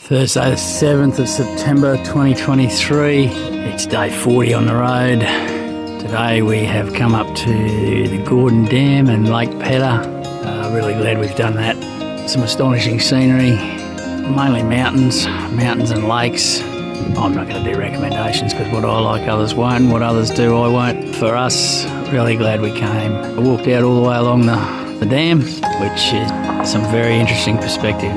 Thursday the 7th of September 2023. It's day 40 on the road. Today we have come up to the Gordon Dam and Lake Pedder. Really glad we've done that. Some astonishing scenery, mainly mountains and lakes. I'm not going to do recommendations because what I like others won't, what others do I won't. For us, really glad we came. I walked out all the way along the dam, which is some very interesting perspective.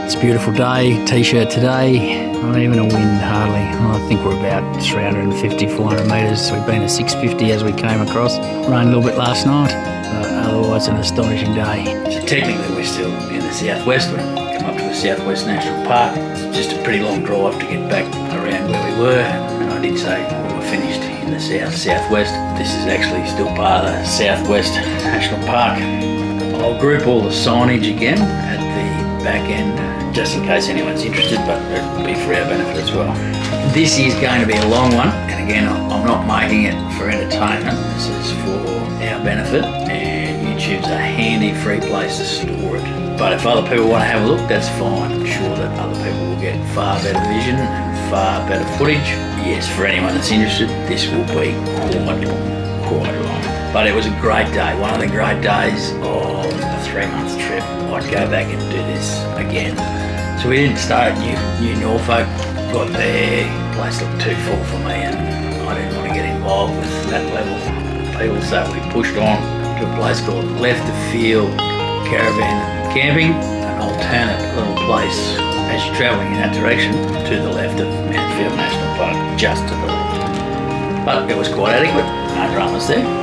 It's a beautiful day, t-shirt today, not even a wind hardly. I think we're about 350, 400 metres. We've been at 650 as we came across. Rained a little bit last night, but otherwise an astonishing day. So technically we're still in the southwest. We've come up to the Southwest National Park. It's just a pretty long drive to get back around where we were. And I did say we were finished in the southwest. This is actually still part of the Southwest National Park. I'll group all the signage again at the back end, just in case anyone's interested, but it'll be for our benefit as well. This is going to be a long one, and again, I'm not making it for entertainment. This is for our benefit, and YouTube's a handy, free place to store it. But if other people want to have a look, that's fine. I'm sure that other people will get far better vision and far better footage. Yes, for anyone that's interested, this will be quite long. But it was a great day, one of the great days of a 3-month trip. I'd go back and do this again. So we didn't start at New Norfolk, got there, the place looked too full for me and I didn't want to get involved with that level of people, so we pushed on to a place called Left of Field Caravan Camping, an alternate little place as you're travelling in that direction to the left of Mount Field National Park, just to the left. But it was quite adequate, no dramas there.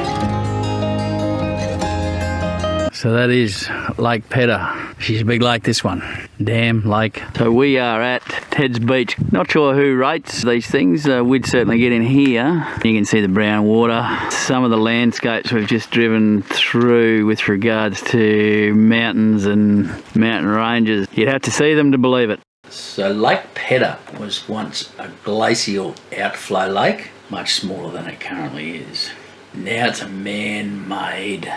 So that is Lake Pedder. She's a big lake, this one. Dam, lake. So we are at Ted's Beach. Not sure who rates these things. We'd certainly get in here. You can see the brown water. Some of the landscapes we've just driven through with regards to mountains and mountain ranges. You'd have to see them to believe it. So Lake Pedder was once a glacial outflow lake, much smaller than it currently is. Now it's a man-made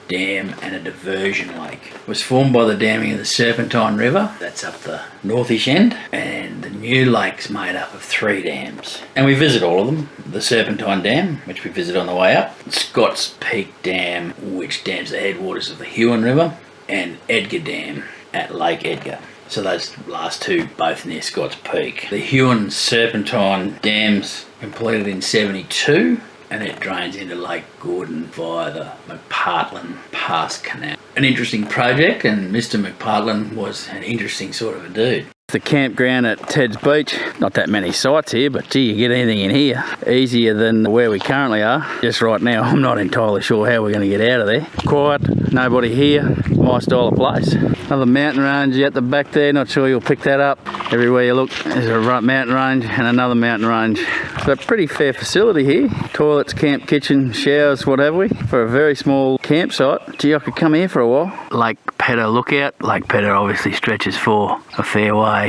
dam and a diversion lake. It was formed by the damming of the Serpentine River, that's up the northish end, and the new lake's made up of 3 dams. And we visit all of them. The Serpentine Dam, which we visit on the way up, Scott's Peak Dam, which dams the headwaters of the Huon River, and Edgar Dam at Lake Edgar. So those last two both near Scott's Peak. The Huon Serpentine Dam's completed in 72, and it drains into Lake Gordon via the McPartland Pass Canal. An interesting project, and Mr. McPartland was an interesting sort of a dude. The campground at Ted's Beach, not that many sites here, but gee, you get anything in here. Easier than where we currently are. Just right now, I'm not entirely sure how we're going to get out of there. Quiet, nobody here, my style of place. Another mountain range at the back there, not sure you'll pick that up. Everywhere you look, there's a mountain range and another mountain range. So pretty fair facility here. Toilets, camp, kitchen, showers, what have we. For a very small campsite, gee, I could come here for a while. Lake Pedder lookout. Lake Pedder obviously stretches for a fair way.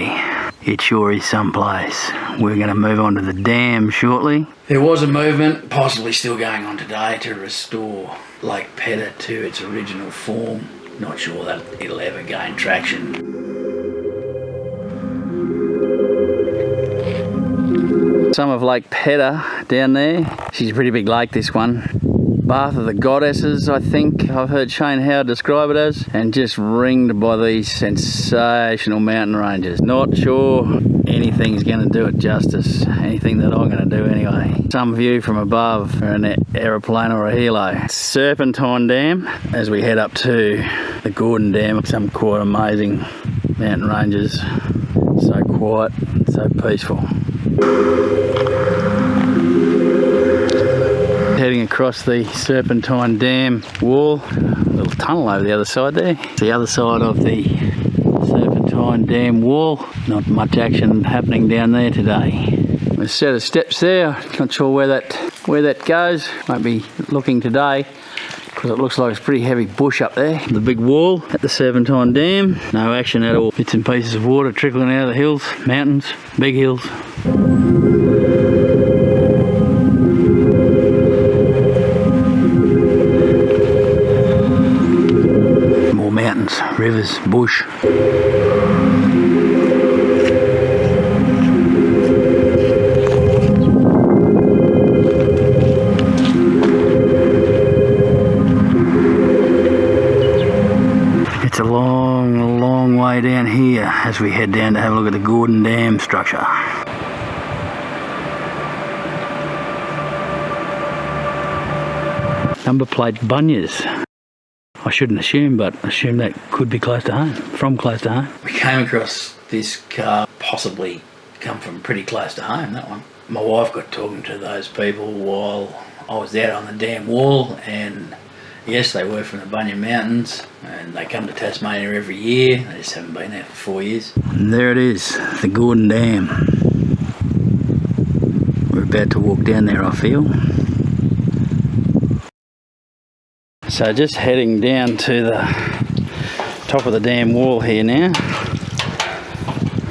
It sure is someplace. We're going to move on to the dam shortly. There was a movement, possibly still going on today, to restore Lake Pedder to its original form. Not sure that it'll ever gain traction. Some of Lake Pedder down there. She's a pretty big lake, this one. Bath of the Goddesses, I think I've heard Shane Howard describe it as, and just ringed by these sensational mountain ranges. Not sure anything's going to do it justice, anything that I'm going to do anyway. Some view from above for an aeroplane or a helo. Serpentine Dam as we head up to the Gordon Dam. Some quite amazing mountain ranges, so quiet, so peaceful. Heading across the Serpentine Dam wall, a little tunnel over the other side there. It's the other side of the Serpentine Dam wall. Not much action happening down there today. There's a set of steps there. Not sure where that goes. Won't be looking today because it looks like it's pretty heavy bush up there. The big wall at the Serpentine Dam. No action at all. Bits and pieces of water trickling out of the hills, mountains, big hills. Rivers, bush. as we head down to have a look at the Gordon Dam structure. Number plate bunyas. I shouldn't assume, but assume that could be close to home, from close to home. We came across this car, possibly come from pretty close to home, that one. My wife got talking to those people while I was out on the dam wall, and yes, they were from the Bunya Mountains, and they come to Tasmania every year. They just haven't been there for 4 years. And there it is, the Gordon Dam. We're about to walk down there, I feel. So just heading down to the top of the dam wall here now.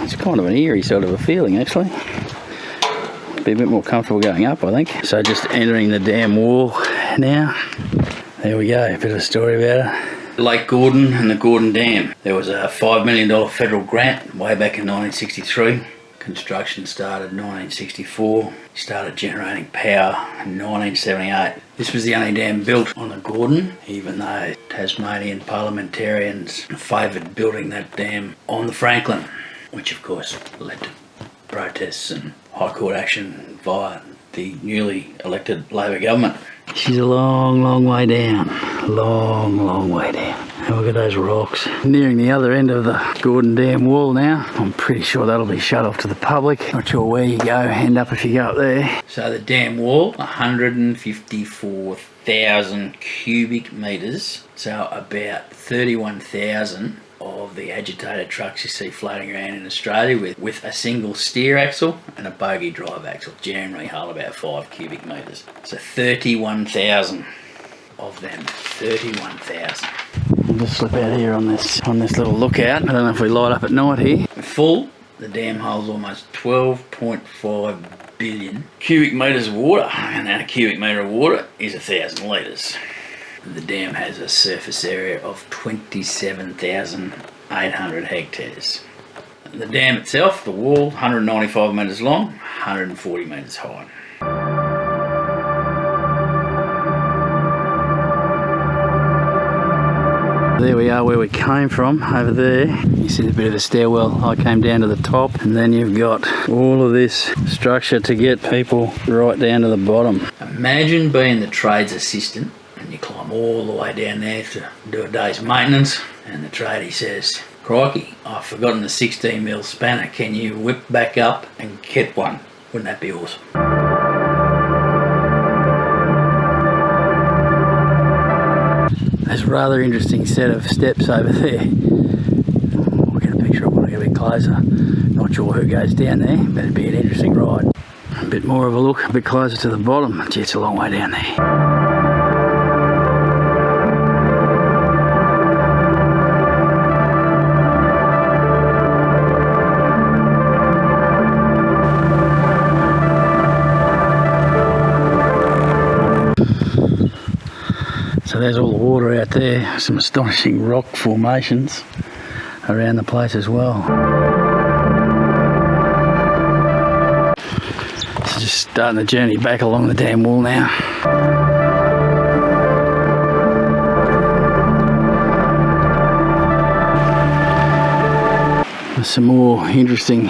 It's kind of an eerie sort of a feeling, actually. Be a bit more comfortable going up, I think. So just entering the dam wall now. There we go, a bit of a story about it. Lake Gordon and the Gordon Dam. There was a $5 million federal grant way back in 1963. Construction started in 1964. Started generating power in 1978. This was the only dam built on the Gordon, even though Tasmanian parliamentarians favoured building that dam on the Franklin, which of course led to protests and High Court action via the newly elected Labor government. She's a long, long way down. Long, long way down. And look at those rocks. Nearing the other end of the Gordon Dam wall now. I'm pretty sure that'll be shut off to the public. Not sure where you go, end up if you go up there. So the dam wall, 154,000 cubic metres. So about 31,000 of the agitated trucks you see floating around in Australia with a single steer axle and a bogie drive axle, generally hold about 5 cubic metres. So 31,000 of them, 31,000. I'll just slip out here on this little lookout. I don't know if we light up at night here. Full, the dam holds almost 12.5 billion cubic metres of water, and a cubic metre of water is 1,000 litres. The dam has a surface area of 27,800 hectares. The dam itself, the wall, 195 metres long, 140 metres high. There we are where we came from, over there. You see a bit of a stairwell. I came down to the top, and then you've got all of this structure to get people right down to the bottom. Imagine being the trades assistant and you climb all the way down there to do a day's maintenance, and the tradie says, "Crikey, I've forgotten the 16mm spanner. Can you whip back up and get one?" Wouldn't that be awesome? There's a rather interesting set of steps over there. I'll get a picture of it when I get a bit closer. Not sure who goes down there, but it'd be an interesting ride. A bit more of a look, a bit closer to the bottom. Gee, it's a long way down there. So there's all the water out there, some astonishing rock formations around the place as well. So just starting the journey back along the dam wall now. There's some more interesting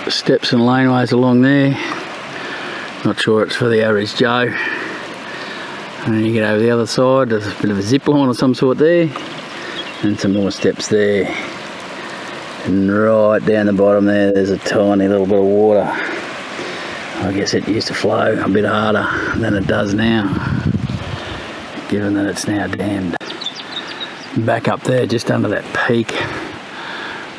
steps and laneways along there. Not sure it's for the average Joe. And then you get over the other side, there's a bit of a zip line of some sort there, and some more steps there. And right down the bottom there's a tiny little bit of water. I guess it used to flow a bit harder than it does now, given that it's now dammed. Back up there, just under that peak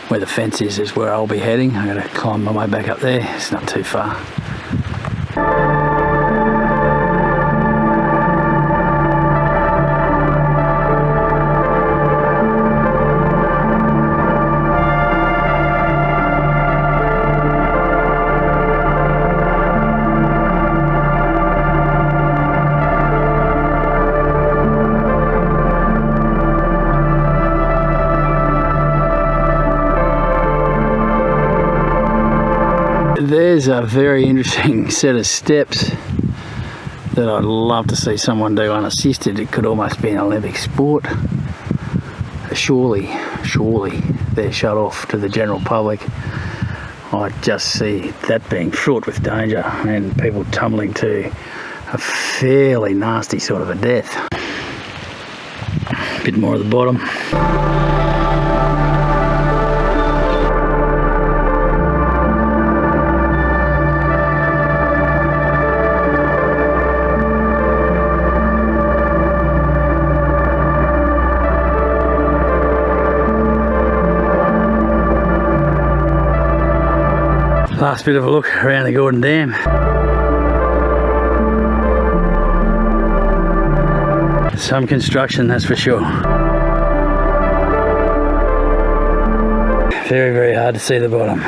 where the fence is where I'll be heading. I'm going to climb my way back up there, it's not too far. There's a very interesting set of steps that I'd love to see someone do unassisted. It could almost be an Olympic sport. surely they're shut off to the general public. I just see that being fraught with danger and people tumbling to a fairly nasty sort of a death. A bit more at the bottom. Last bit of a look around the Gordon Dam. Some construction, that's for sure. Very, very hard to see the bottom.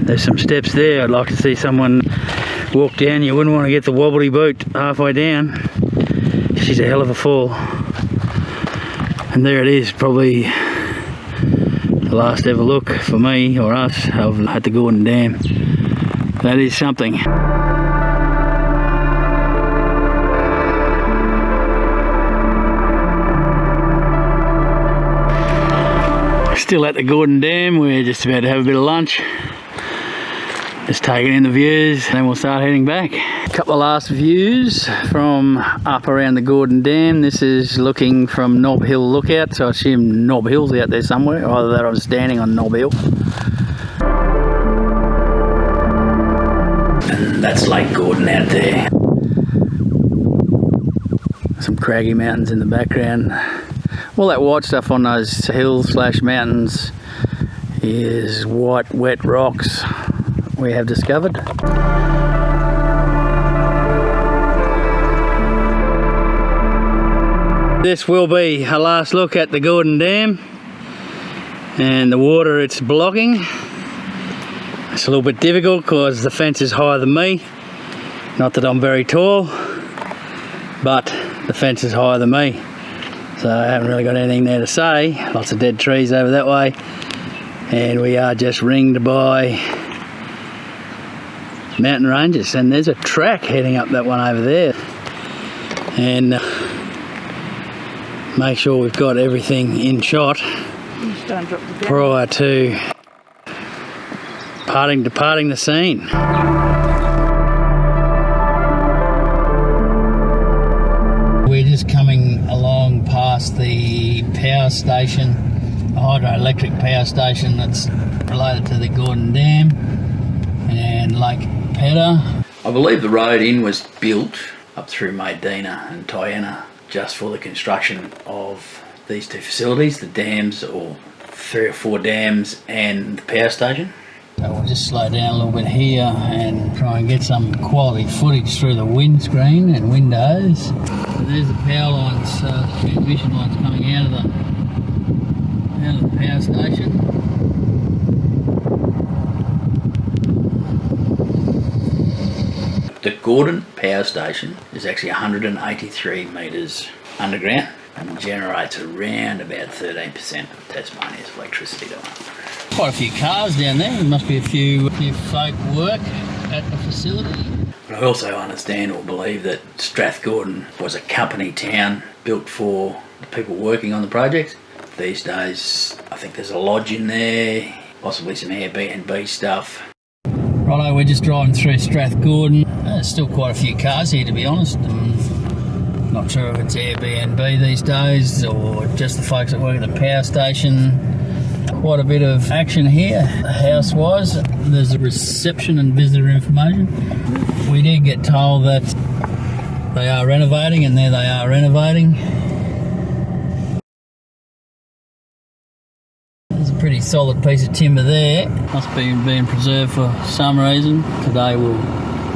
There's some steps there. I'd like to see someone walk down. You wouldn't want to get the wobbly boot halfway down. She's a hell of a fall. And there it is, probably the last ever look for me or us at the Gordon Dam. That is something. Still at the Gordon Dam. We're just about to have a bit of lunch. Just taking in the views, then we'll start heading back. A couple of last views from up around the Gordon Dam. This is looking from Knob Hill Lookout, so I assume Knob Hill's out there somewhere. Either that or I'm standing on Knob Hill. And that's Lake Gordon out there. Some craggy mountains in the background. All that white stuff on those hills / mountains is white, wet rocks we have discovered. This will be a last look at the Gordon Dam and the water it's blocking. It's a little bit difficult because the fence is higher than me. Not that I'm very tall, but the fence is higher than me. So I haven't really got anything there to say. Lots of dead trees over that way. And we are just ringed by mountain ranges, and there's a track heading up that one over there. And make sure we've got everything in shot prior to departing the scene. We're just coming along past the power station, a hydroelectric power station that's related to the Gordon Dam and Lake Pedder. I believe the road in was built up through Maydena and Tiana just for the construction of these two facilities, the dams, or 3 or 4 dams and the power station. So we'll just slow down a little bit here and try and get some quality footage through the windscreen and windows. So there's the power lines, transmission lines coming out of the power station. The Gordon Power Station is actually 183 metres underground and generates around about 13% of Tasmania's electricity demand. Quite a few cars down there. There must be a few folk work at the facility. But I also understand or believe that Strathgordon was a company town built for the people working on the project. These days I think there's a lodge in there, possibly some Airbnb stuff. Righto, we're just driving through Strathgordon. There's still quite a few cars here, to be honest. I'm not sure if it's Airbnb these days or just the folks that work at the power station. Quite a bit of action here, house-wise. There's a reception and visitor information. We did get told that they are renovating, and there they are renovating. Pretty solid piece of timber there. Must be being preserved for some reason. Today we'll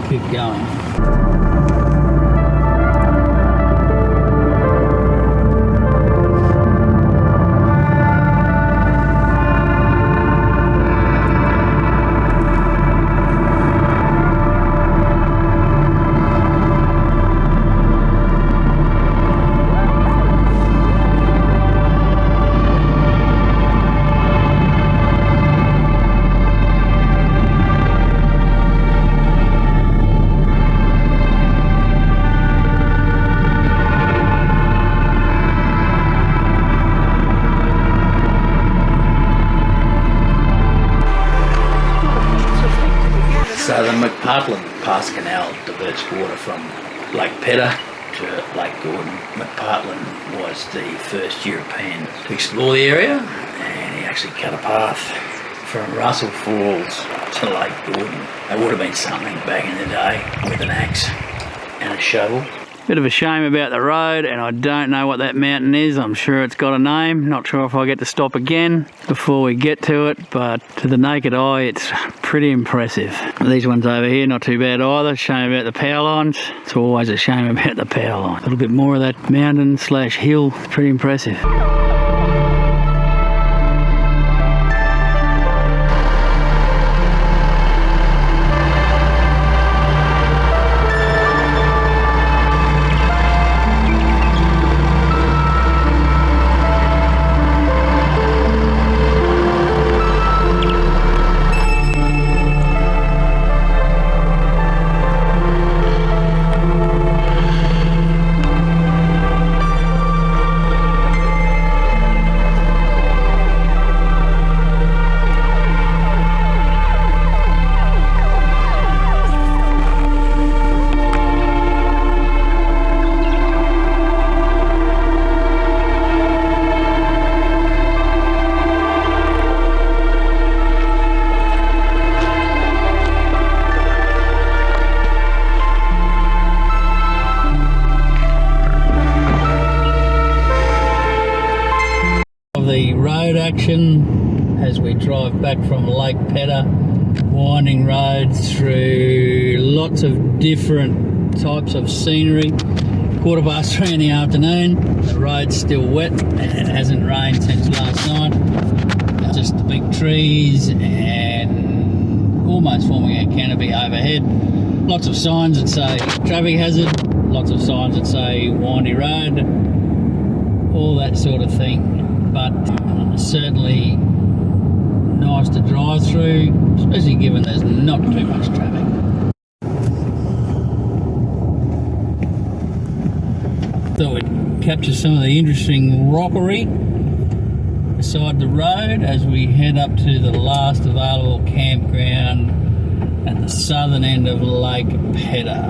keep going. McPartland Pass Canal diverts water from Lake Pedder to Lake Gordon. McPartland was the first European to explore the area, and he actually cut a path from Russell Falls to Lake Gordon. That would have been something back in the day with an axe and a shovel. Bit of a shame about the road, and I don't know what that mountain is. I'm sure it's got a name. Not sure if I get to stop again before we get to it, but to the naked eye it's pretty impressive. These ones over here, not too bad either. Shame about the power lines. It's always a shame about the power line. A little bit more of that mountain slash hill. Pretty impressive. The road action as we drive back from Lake Pedder, winding roads through lots of different types of scenery. 3:15 in the afternoon, the road's still wet and it hasn't rained since last night. Just the big trees and almost forming a canopy overhead. Lots of signs that say traffic hazard, lots of signs that say windy road, all that sort of thing. But certainly nice to drive through, especially given there's not too much traffic. Thought we'd capture some of the interesting rockery beside the road as we head up to the last available campground at the southern end of Lake Pedder.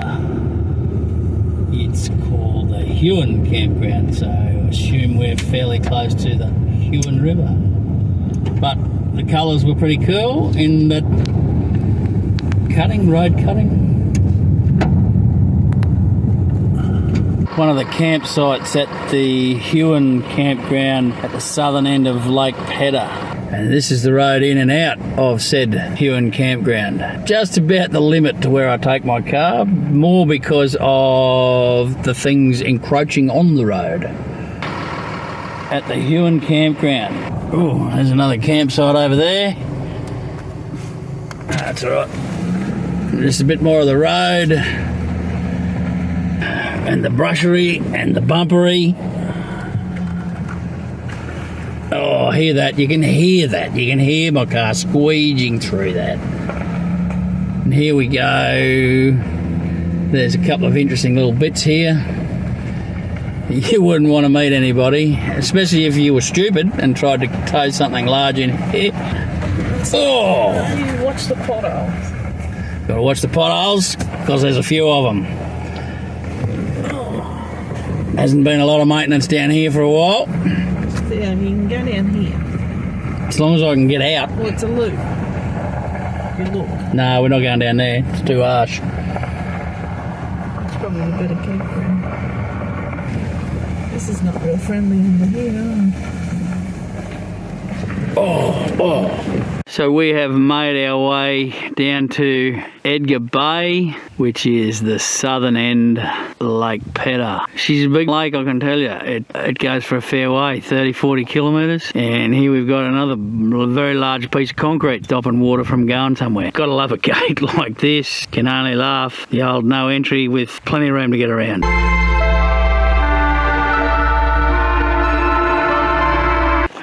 It's called the Huon Campground, so I assume we're fairly close to the Huon River. But the colours were pretty cool in that road cutting. One of the campsites at the Huon Campground at the southern end of Lake Pedder. And this is the road in and out of said Huon Campground. Just about the limit to where I take my car, more because of the things encroaching on the road. At the Huon Campground. Oh, there's another campsite over there. That's all right. Just a bit more of the road. And the brushery and the bumpery. Oh, hear that. You can hear that. You can hear my car squeeging through that. And here we go. There's a couple of interesting little bits here. You wouldn't want to meet anybody, especially if you were stupid and tried to tow something large in here. Oh! You watch the potholes. Gotta watch the potholes, because there's a few of them. Hasn't been a lot of maintenance down here for a while. Yeah, you can go down here. As long as I can get out. Well, it's a loop. You look. No, we're not going down there. It's too harsh. It's probably a better campground. This is not real friendly under here. Oh. So we have made our way down to Edgar Bay, which is the southern end Lake Pedder. She's a big lake, I can tell you. It goes for a fair way, 30-40 kilometres. And here we've got another very large piece of concrete stopping water from going somewhere. Gotta love a gate like this. Can only laugh. The old no entry with plenty of room to get around.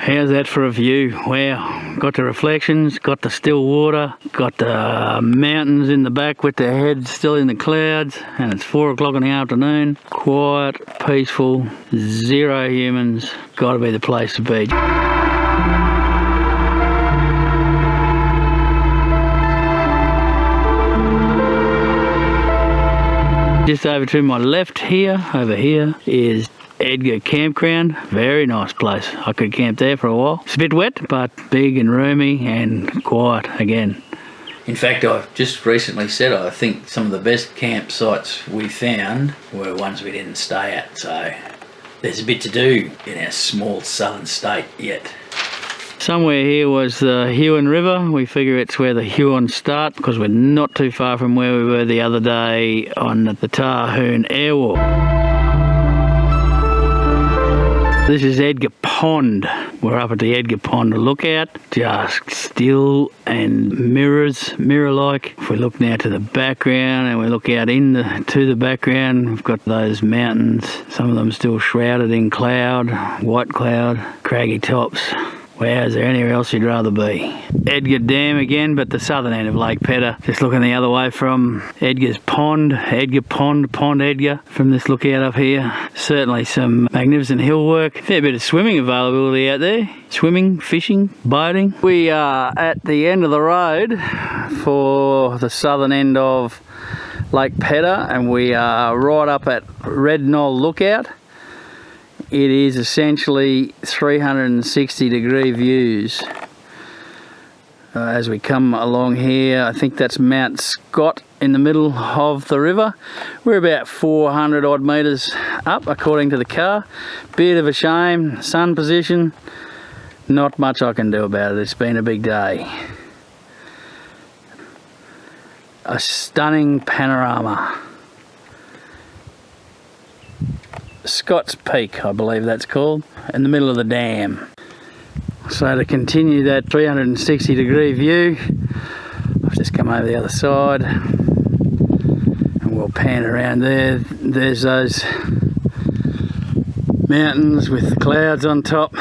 How's that for a view? Wow. Got the reflections, got the still water, got the mountains in the back with their heads still in the clouds, and it's 4 o'clock in the afternoon. Quiet, peaceful, zero humans. Gotta be the place to be. Just over to my left here, over here, is Edgar Campground. Very nice place. I could camp there for a while. It's a bit wet, but big and roomy and quiet again. In fact, I've just recently said I think some of the best campsites we found were ones we didn't stay at, so there's a bit to do in our small southern state yet. Somewhere here was the Huon River. We figure it's where the Huons start because we're not too far from where we were the other day on the Tarhoon Airwalk. This is Edgar Pond. We're up at the Edgar Pond lookout, just still and mirror-like. If we look now to the background and we look out to the background, we've got those mountains, some of them still shrouded in cloud, white cloud, craggy tops. Wow, is there anywhere else you'd rather be? Edgar Dam again, but the southern end of Lake Pedder. Just looking the other way from Edgar's Pond, Edgar Pond, Pond Edgar, from this lookout up here. Certainly some magnificent hill work. Fair bit of swimming availability out there. Swimming, fishing, boating. We are at the end of the road for the southern end of Lake Pedder, and we are right up at Red Knoll Lookout. It is essentially 360 degree views. As we come along here, I think that's Mount Scott in the middle of the river. We're about 400 odd metres up according to the car. Bit of a shame, sun position. Not much I can do about it, it's been a big day. A stunning panorama. Scott's Peak, I believe that's called, in the middle of the dam. So to continue that 360 degree view, I've just come over the other side and we'll pan around there. There's those mountains with the clouds on top.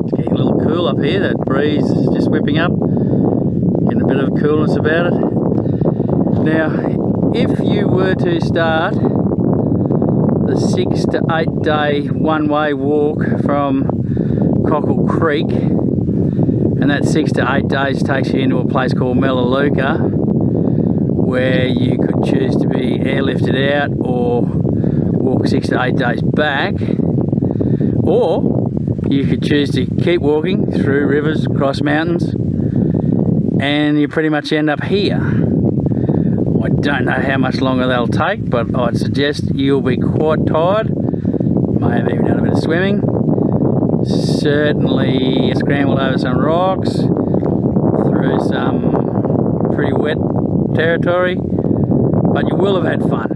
It's getting a little cool up here, that breeze is just whipping up, getting a bit of coolness about it. Now, if you were to start the 6 to 8 day one-way walk from Cockle Creek, and that 6 to 8 days takes you into a place called Melaleuca, where you could choose to be airlifted out or walk 6 to 8 days back, or you could choose to keep walking through rivers, across mountains, and you pretty much end up here. I don't know how much longer they'll take, but I'd suggest you'll be quite tired. May have even done a bit of swimming. Certainly scrambled over some rocks, through some pretty wet territory, but you will have had fun.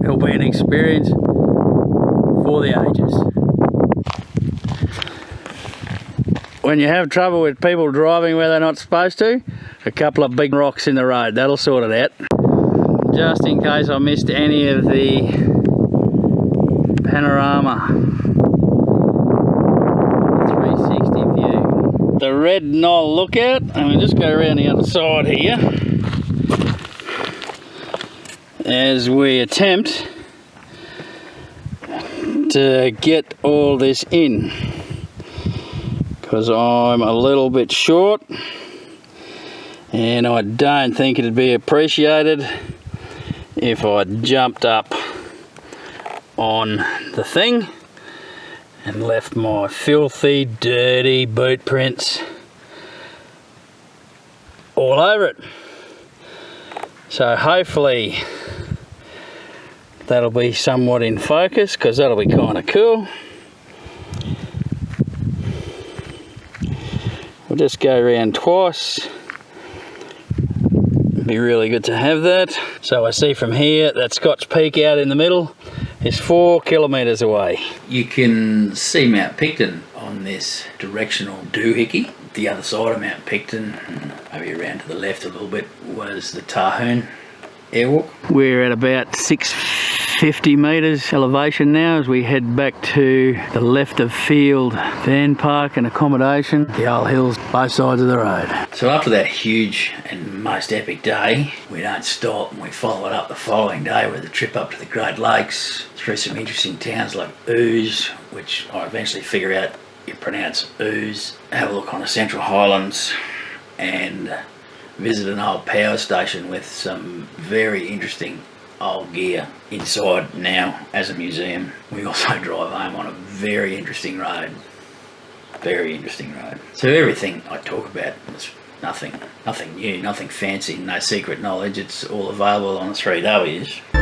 It'll be an experience for the ages. When you have trouble with people driving where they're not supposed to, a couple of big rocks in the road, that'll sort it out. Just in case I missed any of the panorama. 360 view. The Red Knoll Lookout, and we'll just go around the other side here as we attempt to get all this in, because I'm a little bit short and I don't think it'd be appreciated if I jumped up on the thing and left my filthy, dirty boot prints all over it. So hopefully that'll be somewhat in focus, because that'll be kind of cool. We'll just go around twice. Be really good to have that. So I see from here that Scott's Peak out in the middle is 4 kilometres away. You can see Mount Picton on this directional doohickey. The other side of Mount Picton, maybe around to the left a little bit, was the Tarhoon Airwalk. We're at about 650 metres elevation now as we head back to the left of field van park and accommodation. The old hills both sides of the road. So after that huge and most epic day, we don't stop and we follow it up the following day with a trip up to the Great Lakes through some interesting towns like Ooze, which I eventually figure out you pronounce ooze. Have a look on the Central Highlands and visit an old power station with some very interesting old gear inside now as a museum. We also drive home on a very interesting road. Very interesting road. So everything I talk about is nothing new, nothing fancy, no secret knowledge. It's all available on the 3Ws.